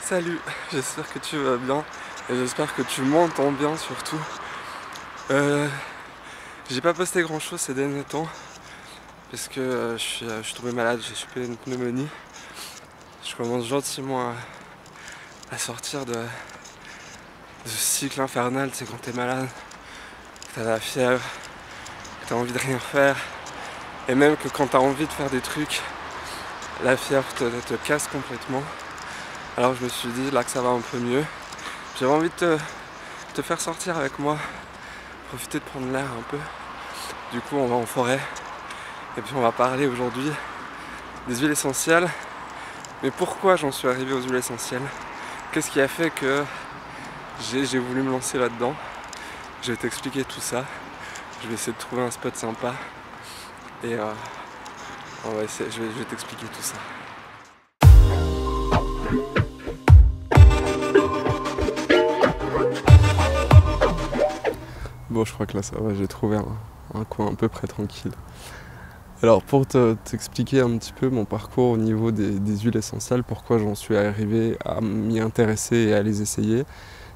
Salut, j'espère que tu vas bien et j'espère que tu m'entends bien surtout. Euh, j'ai pas posté grand chose ces derniers temps parce que je suis tombé malade, j'ai chopé une pneumonie. Je commence gentiment à sortir de ce cycle infernal, c'est quand t'es malade, que t'as la fièvre, que t'as envie de rien faire et même que quand t'as envie de faire des trucs, la fièvre te casse complètement. Alors je me suis dit là que ça va un peu mieux. J'avais envie de te faire sortir avec moi, profiter de prendre l'air un peu. Du coup on va en forêt et puis on va parler aujourd'hui des huiles essentielles. Mais pourquoi j'en suis arrivé aux huiles essentielles? Qu'est-ce qui a fait que j'ai voulu me lancer là-dedans? Je vais t'expliquer tout ça. Je vais essayer de trouver un spot sympa et je vais t'expliquer tout ça. Bon, je crois que là ça va, j'ai trouvé un coin à peu près tranquille. Alors pour t'expliquer un petit peu mon parcours au niveau des huiles essentielles, pourquoi j'en suis arrivé à m'y intéresser et à les essayer,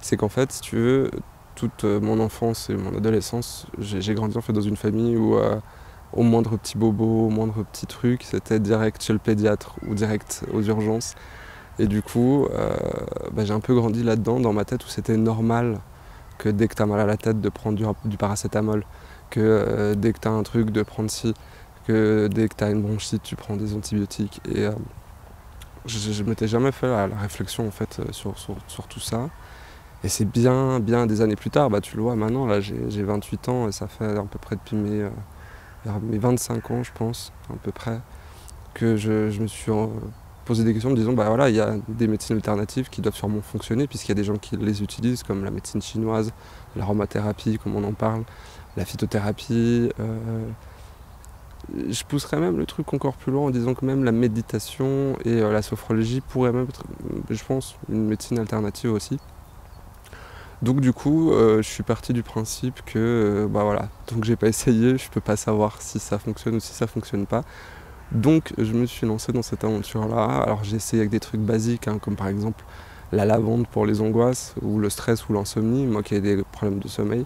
c'est qu'en fait, si tu veux, toute mon enfance et mon adolescence, j'ai grandi en fait dans une famille où au moindre petit bobo, au moindre petit truc, c'était direct chez le pédiatre ou direct aux urgences. Et du coup, j'ai un peu grandi là-dedans, dans ma tête, où c'était normal que dès que tu as mal à la tête de prendre du paracétamol, que dès que tu as un truc de prendre ci, que dès que tu as une bronchite tu prends des antibiotiques. Et je m'étais jamais fait la réflexion en fait sur tout ça. Et c'est bien des années plus tard, tu le vois maintenant, là j'ai 28 ans et ça fait à peu près depuis vers mes 25 ans je pense, à peu près, que je me suis poser des questions en me disant voilà, il y a des médecines alternatives qui doivent sûrement fonctionner puisqu'il y a des gens qui les utilisent comme la médecine chinoise, l'aromathérapie comme on en parle, la phytothérapie. Je pousserais même le truc encore plus loin en disant que même la méditation et la sophrologie pourraient même être, je pense, une médecine alternative aussi. Donc du coup, je suis parti du principe que voilà, tant que j'ai pas essayé, je peux pas savoir si ça fonctionne ou si ça fonctionne pas. Donc je me suis lancé dans cette aventure-là. Alors j'ai essayé avec des trucs basiques, comme par exemple la lavande pour les angoisses, ou le stress ou l'insomnie, moi qui ai des problèmes de sommeil.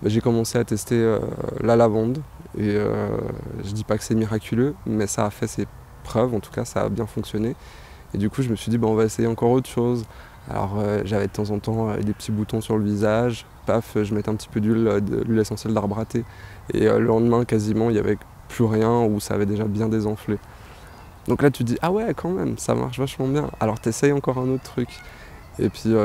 J'ai commencé à tester la lavande, et je dis pas que c'est miraculeux, mais ça a fait ses preuves, en tout cas ça a bien fonctionné. Et du coup je me suis dit on va essayer encore autre chose. Alors j'avais de temps en temps des petits boutons sur le visage, paf, je mettais un petit peu d'huile essentielle d'arbre à thé, et le lendemain quasiment il y avait plus rien, ou ça avait déjà bien désenflé. Donc là tu te dis ah ouais quand même ça marche vachement bien, alors t'essayes encore un autre truc. Et puis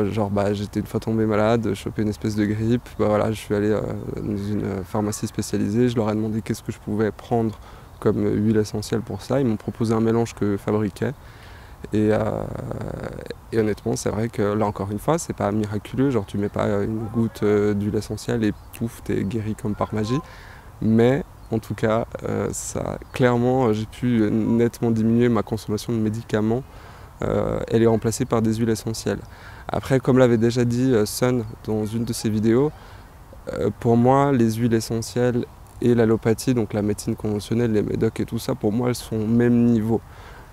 j'étais une fois tombé malade, chopé une espèce de grippe, voilà, je suis allé dans une pharmacie spécialisée, je leur ai demandé qu'est-ce que je pouvais prendre comme huile essentielle pour ça, ils m'ont proposé un mélange que je fabriquais. Et honnêtement c'est vrai que là encore une fois c'est pas miraculeux, genre tu mets pas une goutte d'huile essentielle et pouf t'es guéri comme par magie, mais en tout cas, clairement, j'ai pu nettement diminuer ma consommation de médicaments. Elle est remplacée par des huiles essentielles. Après, comme l'avait déjà dit Sun dans une de ses vidéos, pour moi, les huiles essentielles et l'allopathie, donc la médecine conventionnelle, les médocs et tout ça, pour moi, elles sont au même niveau.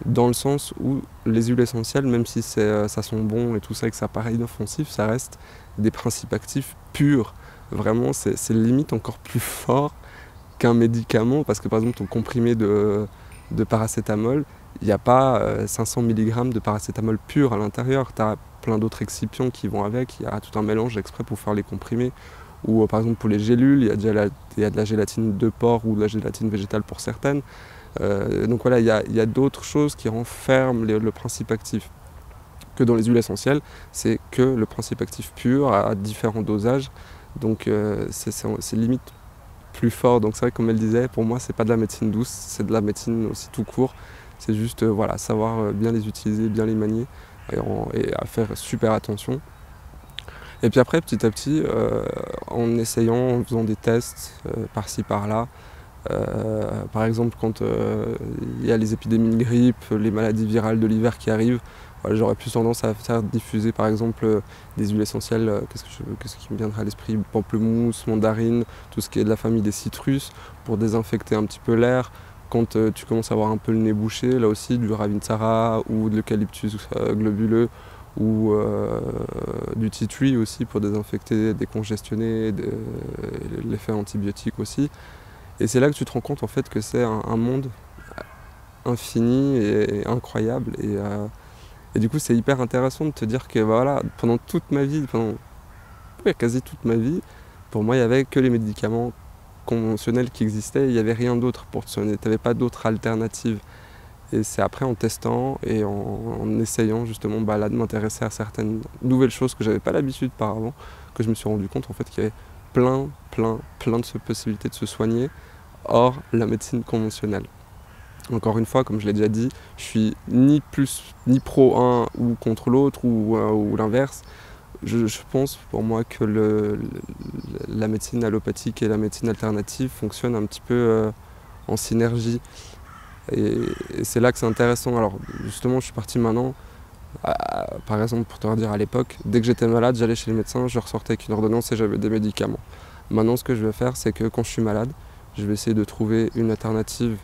Dans le sens où les huiles essentielles, même si ça sent bon et tout ça et que ça paraît inoffensif, ça reste des principes actifs purs. Vraiment, c'est limite encore plus fort qu'un médicament, parce que par exemple ton comprimé de paracétamol, il n'y a pas 500 mg de paracétamol pur à l'intérieur, tu as plein d'autres excipients qui vont avec, il y a tout un mélange exprès pour faire les comprimés, ou par exemple pour les gélules, il y a de la gélatine de porc ou de la gélatine végétale pour certaines, donc voilà, il y a d'autres choses qui renferment le principe actif. Que dans les huiles essentielles, c'est que le principe actif pur à différents dosages, donc c'est limite plus fort. Donc c'est vrai, comme elle disait, pour moi c'est pas de la médecine douce, c'est de la médecine aussi tout court. C'est juste savoir bien les utiliser, bien les manier et à faire super attention. Et puis après petit à petit, en essayant, en faisant des tests par-ci par-là, par exemple quand il y a les épidémies de grippe, les maladies virales de l'hiver qui arrivent, j'aurais plus tendance à faire diffuser par exemple des huiles essentielles, qu'est-ce qui me viendrait à l'esprit, pamplemousse, mandarine, tout ce qui est de la famille des citrus, pour désinfecter un petit peu l'air. Quand tu commences à avoir un peu le nez bouché, là aussi du ravintsara ou de l'eucalyptus globuleux, ou du tea tree aussi pour désinfecter, décongestionner, l'effet antibiotique aussi. Et c'est là que tu te rends compte en fait que c'est un monde infini et incroyable. Et du coup, c'est hyper intéressant de te dire que voilà, pendant toute ma vie, quasi toute ma vie, pour moi, il n'y avait que les médicaments conventionnels qui existaient, il n'y avait rien d'autre pour te soigner, tu n'avais pas d'autre alternative. Et c'est après en testant et en essayant justement là, de m'intéresser à certaines nouvelles choses que j'avais pas l'habitude par avant, que je me suis rendu compte en fait qu'il y avait plein de possibilités de se soigner hors la médecine conventionnelle. Encore une fois, comme je l'ai déjà dit, je suis ni pro un ou contre l'autre ou l'inverse. Je pense pour moi que la médecine allopathique et la médecine alternative fonctionnent un petit peu en synergie. Et c'est là que c'est intéressant. Alors justement, je suis parti maintenant, par exemple pour te redire à l'époque, dès que j'étais malade, j'allais chez le médecin, je ressortais avec une ordonnance et j'avais des médicaments. Maintenant, ce que je vais faire, c'est que quand je suis malade, je vais essayer de trouver une alternative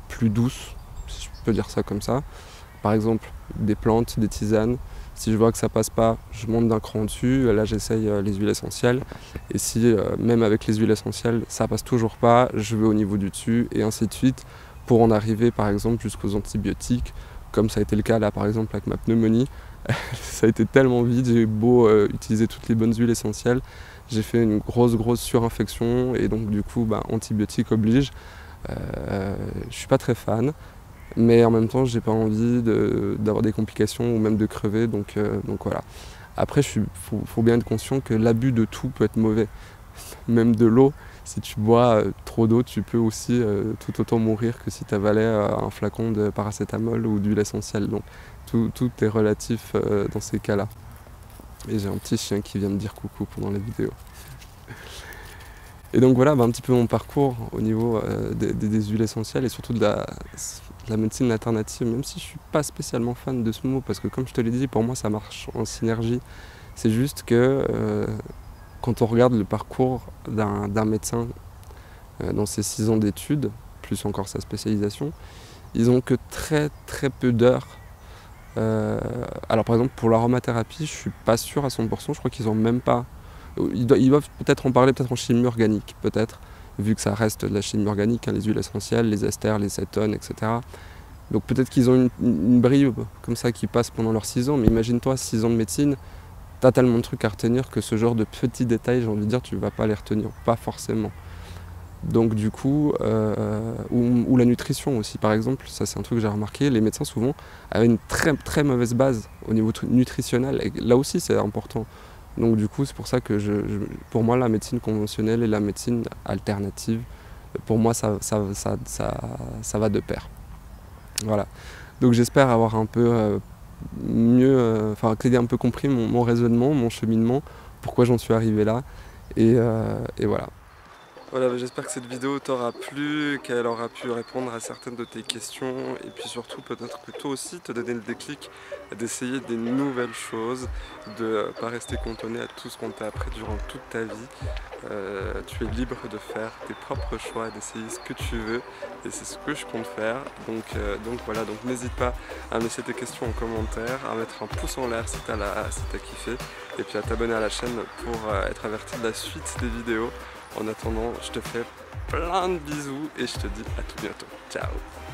plus douce, si je peux dire ça comme ça. Par exemple, des plantes, des tisanes. Si je vois que ça passe pas, je monte d'un cran dessus. Là, j'essaye les huiles essentielles. Et si, même avec les huiles essentielles, ça passe toujours pas, je vais au niveau du dessus, et ainsi de suite, pour en arriver, par exemple, jusqu'aux antibiotiques, comme ça a été le cas, là, par exemple, avec ma pneumonie. Ça a été tellement vite, j'ai beau utiliser toutes les bonnes huiles essentielles, j'ai fait une grosse surinfection, et donc, du coup, antibiotiques oblige. Je suis pas très fan. Mais en même temps, j'ai pas envie d'avoir des complications ou même de crever, donc voilà. Après, faut bien être conscient que l'abus de tout peut être mauvais. Même de l'eau, si tu bois trop d'eau, tu peux aussi tout autant mourir que si tu avalais un flacon de paracétamol ou d'huile essentielle. Donc tout est relatif dans ces cas-là. Et j'ai un petit chien qui vient me dire coucou pendant la vidéo. Et donc voilà un petit peu mon parcours au niveau des huiles essentielles et surtout de la médecine alternative, même si je ne suis pas spécialement fan de ce mot, parce que comme je te l'ai dit, pour moi ça marche en synergie. C'est juste que quand on regarde le parcours d'un médecin dans ses 6 ans d'études, plus encore sa spécialisation, ils ont que très peu d'heures. Alors par exemple pour l'aromathérapie, je suis pas sûr à 100%, je crois qu'ils n'ont même pas. Ils doivent peut-être en parler, peut-être en chimie organique, peut-être, vu que ça reste de la chimie organique, hein, les huiles essentielles, les esters, les cétones, etc. Donc peut-être qu'ils ont une bribe comme ça qui passe pendant leurs 6 ans, mais imagine-toi, 6 ans de médecine, t'as tellement de trucs à retenir que ce genre de petits détails, j'ai envie de dire, tu vas pas les retenir, pas forcément. Donc du coup, ou la nutrition aussi par exemple, ça c'est un truc que j'ai remarqué, les médecins souvent avaient une très mauvaise base au niveau nutritionnel, et là aussi c'est important. Donc du coup c'est pour ça que pour moi la médecine conventionnelle et la médecine alternative, pour moi ça va de pair. Voilà. Donc j'espère avoir un peu mieux, que tu aies un peu compris mon raisonnement, mon cheminement, pourquoi j'en suis arrivé là, et voilà. Voilà, j'espère que cette vidéo t'aura plu, qu'elle aura pu répondre à certaines de tes questions, et puis surtout peut-être que toi aussi te donner le déclic d'essayer des nouvelles choses, de ne pas rester cantonné à tout ce qu'on t'a appris durant toute ta vie. Tu es libre de faire tes propres choix, d'essayer ce que tu veux, et c'est ce que je compte faire. Donc voilà, donc n'hésite pas à me laisser tes questions en commentaire, à mettre un pouce en l'air si t'as kiffé, et puis à t'abonner à la chaîne pour être averti de la suite des vidéos. En attendant, je te fais plein de bisous et je te dis à tout bientôt. Ciao!